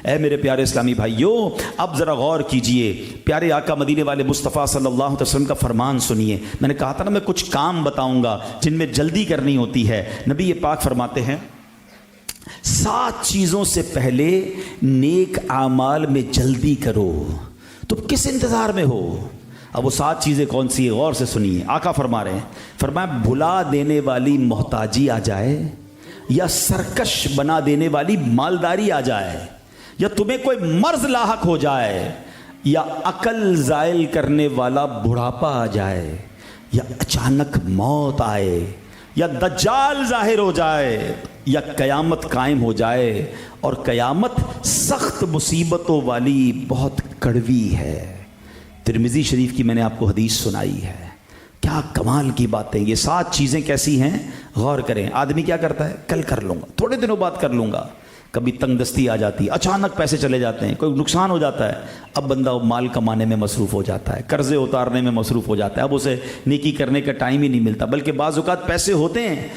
اے میرے پیارے اسلامی بھائیوں، اب ذرا غور کیجئے، پیارے آقا مدینے والے مصطفیٰ صلی اللہ علیہ وسلم کا فرمان سنیے۔ میں نے کہا تھا نا میں کچھ کام بتاؤں گا جن میں جلدی کرنی ہوتی ہے۔ نبی پاک فرماتے ہیں 7 چیزوں سے پہلے نیک اعمال میں جلدی کرو۔ تو کس انتظار میں ہو؟ اب وہ 7 چیزیں کون سی ہیں؟ غور سے سنیے۔ آقا فرما رہے ہیں، فرمایا بھلا دینے والی محتاجی آ جائے، یا سرکش بنا دینے والی مالداری آ جائے، یا تمہیں کوئی مرض لاحق ہو جائے، یا عقل زائل کرنے والا بڑھاپا آ جائے، یا اچانک موت آئے، یا دجال ظاہر ہو جائے، یا قیامت قائم ہو جائے، اور قیامت سخت مصیبتوں والی بہت کڑوی ہے۔ ترمذی شریف کی میں نے آپ کو حدیث سنائی ہے۔ کیا کمال کی باتیں! یہ 7 چیزیں کیسی ہیں؟ غور کریں۔ آدمی کیا کرتا ہے؟ کل کر لوں گا، تھوڑے دنوں بعد کر لوں گا۔ کبھی تنگ دستی آ جاتی ہے، اچانک پیسے چلے جاتے ہیں، کوئی نقصان ہو جاتا ہے، اب بندہ مال کمانے میں مصروف ہو جاتا ہے، قرضے اتارنے میں مصروف ہو جاتا ہے، اب اسے نیکی کرنے کا ٹائم ہی نہیں ملتا۔ بلکہ بعض اوقات پیسے ہوتے ہیں،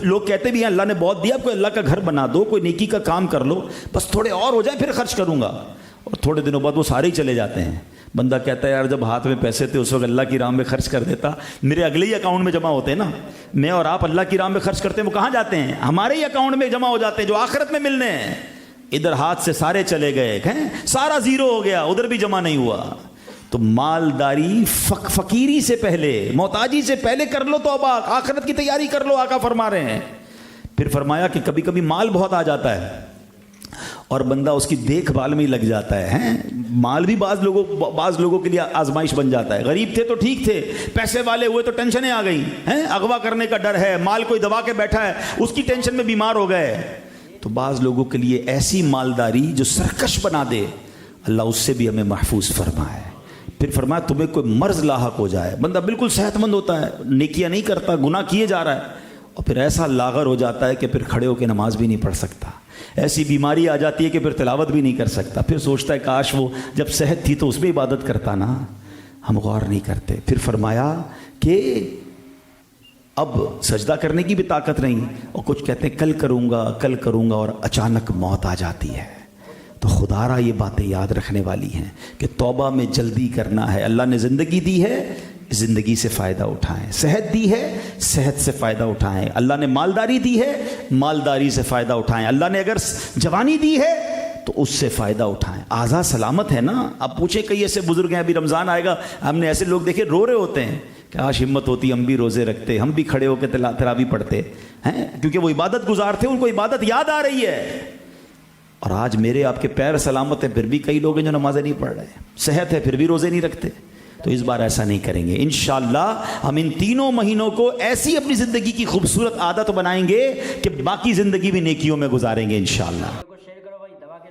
لوگ کہتے بھی ہیں اللہ نے بہت دیا، کوئی اللہ کا گھر بنا دو، کوئی نیکی کا کام کر لو، بس تھوڑے اور ہو جائیں پھر خرچ کروں گا، اور تھوڑے دنوں بعد وہ سارے ہی چلے جاتے ہیں۔ بندہ کہتا ہے یار جب ہاتھ میں پیسے تھے اس وقت اللہ کی راہ میں خرچ کر دیتا، میرے اگلے ہی اکاؤنٹ میں جمع ہوتے ہیں نا، میں اور آپ اللہ کی راہ میں خرچ کرتے ہیں، وہ کہاں جاتے ہیں؟ ہمارے ہی اکاؤنٹ میں جمع ہو جاتے ہیں جو آخرت میں ملنے ہیں۔ ادھر ہاتھ سے سارے چلے گئے ہیں، سارا زیرو ہو گیا، ادھر بھی جمع نہیں ہوا۔ تو مالداری فقیری سے پہلے، محتاجی سے پہلے کر لو توبہ، آخرت کی تیاری کر لو، آقا فرما رہے ہیں۔ پھر فرمایا کہ کبھی کبھی مال بہت آ جاتا ہے اور بندہ اس کی دیکھ بھال میں ہی لگ جاتا ہے۔ مال بھی بعض لوگوں کے لیے آزمائش بن جاتا ہے۔ غریب تھے تو ٹھیک تھے، پیسے والے ہوئے تو ٹینشنیں آ گئی ہیں، اغوا کرنے کا ڈر ہے، مال کوئی دبا کے بیٹھا ہے، اس کی ٹینشن میں بیمار ہو گئے۔ تو بعض لوگوں کے لیے ایسی مالداری جو سرکش بنا دے، اللہ اس سے بھی ہمیں محفوظ فرمائے۔ پھر فرمایا تمہیں کوئی مرض لاحق ہو جائے، بندہ بالکل صحت مند ہوتا ہے، نیکیاں نہیں کرتا، گناہ کیے جا رہا ہے، اور پھر ایسا لاغر ہو جاتا ہے کہ پھر کھڑے ہو کے نماز بھی نہیں پڑھ سکتا، ایسی بیماری آ جاتی ہے کہ پھر تلاوت بھی نہیں کر سکتا، پھر سوچتا ہے کاش وہ جب صحت تھی تو اس میں عبادت کرتا نا۔ ہم غور نہیں کرتے۔ پھر فرمایا کہ اب سجدہ کرنے کی بھی طاقت نہیں، اور کچھ کہتے ہیں کل کروں گا، اور اچانک موت آ جاتی ہے۔ تو خدا را یہ باتیں یاد رکھنے والی ہیں کہ توبہ میں جلدی کرنا ہے۔ اللہ نے زندگی دی ہے، زندگی سے فائدہ اٹھائیں، صحت دی ہے، صحت سے فائدہ اٹھائیں، اللہ نے مالداری دی ہے، مالداری سے فائدہ اٹھائیں، اللہ نے اگر جوانی دی ہے تو اس سے فائدہ اٹھائیں۔ اعضاء سلامت ہے نا۔ اب پوچھیں کئی ایسے بزرگ ہیں، ابھی رمضان آئے گا، ہم نے ایسے لوگ دیکھے رو رہے ہوتے ہیں کہ آج ہمت ہوتی ہم بھی روزے رکھتے، ہم بھی کھڑے ہو کے تراویح پڑھتے ہیں، کیونکہ وہ عبادت گزار تھے، ان کو عبادت یاد آ رہی ہے۔ اور آج میرے آپ کے پیر سلامت ہیں پھر بھی کئی لوگ ہیں جو نمازیں نہیں پڑھ رہے، صحت ہے پھر بھی روزے نہیں رکھتے۔ تو اس بار ایسا نہیں کریں گے انشاءاللہ۔ ہم ان 3 مہینوں کو ایسی اپنی زندگی کی خوبصورت عادت بنائیں گے کہ باقی زندگی بھی نیکیوں میں گزاریں گے انشاءاللہ۔